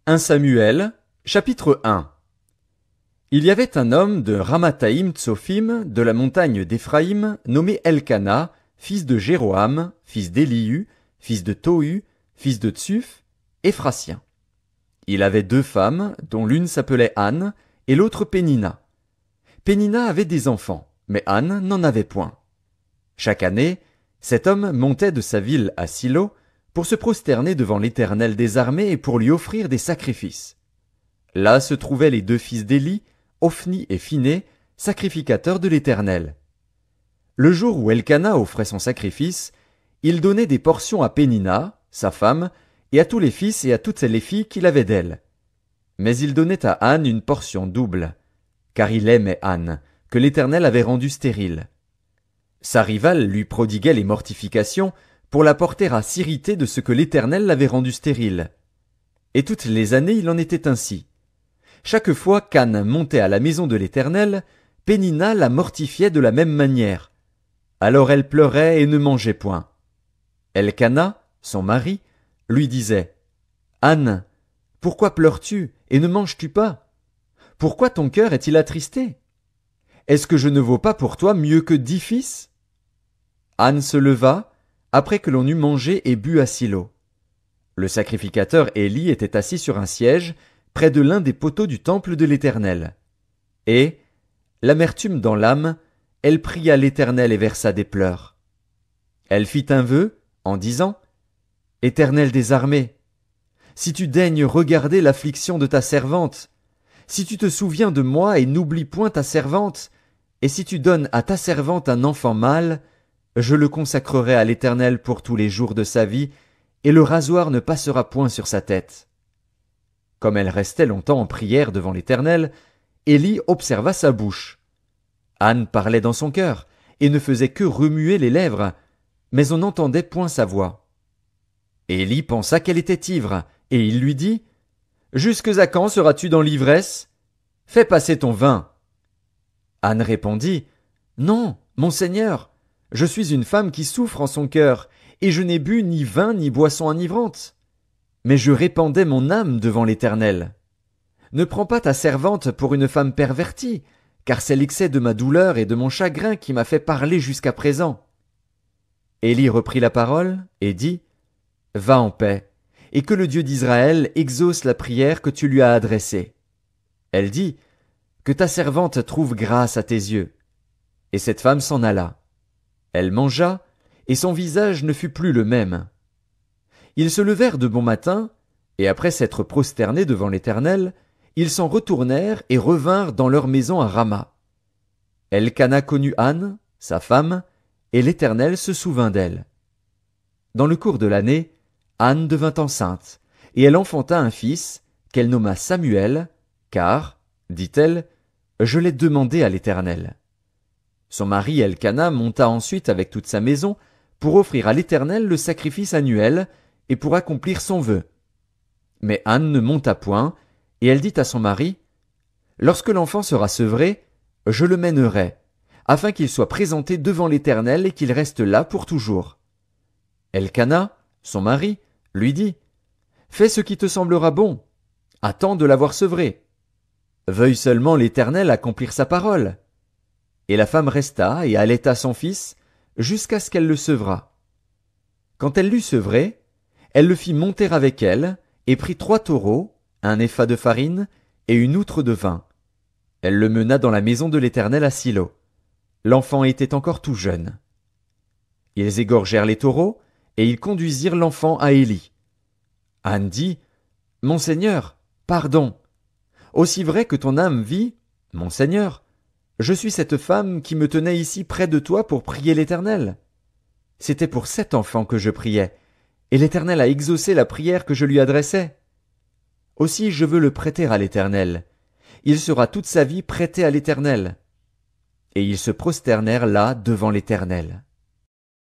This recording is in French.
1 Samuel, chapitre 1. Il y avait un homme de Ramathaïm Tsophim, de la montagne d'Éphraïm, nommé Elkana, fils de Jéroham, fils d'Élihu, fils de Tohu, fils de Tsuf, Éphrasien. Il avait 2 femmes, dont l'une s'appelait Anne, et l'autre Pénina. Pénina avait des enfants, mais Anne n'en avait point. Chaque année, cet homme montait de sa ville à Silo, pour se prosterner devant l'Éternel des armées et pour lui offrir des sacrifices. Là se trouvaient les 2 fils d'Éli, Ophni et Phiné, sacrificateurs de l'Éternel. Le jour où Elkana offrait son sacrifice, il donnait des portions à Pénina, sa femme, et à tous les fils et à toutes les filles qu'il avait d'elle. Mais il donnait à Anne une portion double, car il aimait Anne, que l'Éternel avait rendue stérile. Sa rivale lui prodiguait les mortifications pour la porter à s'irriter de ce que l'Éternel l'avait rendue stérile. Et toutes les années il en était ainsi. Chaque fois qu'Anne montait à la maison de l'Éternel, Pénina la mortifiait de la même manière. Alors elle pleurait et ne mangeait point. Elkana, son mari, lui disait « Anne, pourquoi pleures-tu et ne manges-tu pas? Pourquoi ton cœur est-il attristé? Est-ce que je ne vaux pas pour toi mieux que 10 fils ?» Anne se leva, après que l'on eut mangé et bu à Silo. Le sacrificateur Éli était assis sur un siège, près de l'un des poteaux du temple de l'Éternel. Et, l'amertume dans l'âme, elle pria l'Éternel et versa des pleurs. Elle fit un vœu, en disant « Éternel des armées, si tu daignes regarder l'affliction de ta servante, si tu te souviens de moi et n'oublies point ta servante, et si tu donnes à ta servante un enfant mâle, je le consacrerai à l'Éternel pour tous les jours de sa vie, et le rasoir ne passera point sur sa tête. » Comme elle restait longtemps en prière devant l'Éternel, Éli observa sa bouche. Anne parlait dans son cœur, et ne faisait que remuer les lèvres, mais on n'entendait point sa voix. Éli pensa qu'elle était ivre, et il lui dit « Jusque à quand seras-tu dans l'ivresse? Fais passer ton vin. » Anne répondit « Non, mon Seigneur, je suis une femme qui souffre en son cœur, et je n'ai bu ni vin ni boisson enivrante. Mais je répandais mon âme devant l'Éternel. Ne prends pas ta servante pour une femme pervertie, car c'est l'excès de ma douleur et de mon chagrin qui m'a fait parler jusqu'à présent. » Éli reprit la parole et dit « Va en paix, et que le Dieu d'Israël exauce la prière que tu lui as adressée. » Elle dit « Que ta servante trouve grâce à tes yeux. » Et cette femme s'en alla. Elle mangea, et son visage ne fut plus le même. Ils se levèrent de bon matin, et après s'être prosternés devant l'Éternel, ils s'en retournèrent et revinrent dans leur maison à Rama. Elkana connut Anne, sa femme, et l'Éternel se souvint d'elle. Dans le cours de l'année, Anne devint enceinte, et elle enfanta un fils, qu'elle nomma Samuel, car, dit-elle, je l'ai demandé à l'Éternel. Son mari Elkana monta ensuite avec toute sa maison pour offrir à l'Éternel le sacrifice annuel et pour accomplir son vœu. Mais Anne ne monta point, et elle dit à son mari, « Lorsque l'enfant sera sevré, je le mènerai, afin qu'il soit présenté devant l'Éternel et qu'il reste là pour toujours. » Elkana, son mari, lui dit, « Fais ce qui te semblera bon, attends de l'avoir sevré. Veuille seulement l'Éternel accomplir sa parole. » Et la femme resta et allaita son fils, jusqu'à ce qu'elle le sevrât. Quand elle l'eut sevré, elle le fit monter avec elle, et prit 3 taureaux, un épha de farine, et une outre de vin. Elle le mena dans la maison de l'Éternel à Silo. L'enfant était encore tout jeune. Ils égorgèrent les taureaux, et ils conduisirent l'enfant à Éli. Anne dit, « Mon Seigneur, pardon. Aussi vrai que ton âme vit, mon Seigneur, je suis cette femme qui me tenait ici près de toi pour prier l'Éternel. C'était pour cet enfant que je priais, et l'Éternel a exaucé la prière que je lui adressais. Aussi je veux le prêter à l'Éternel. Il sera toute sa vie prêté à l'Éternel. » Et ils se prosternèrent là devant l'Éternel.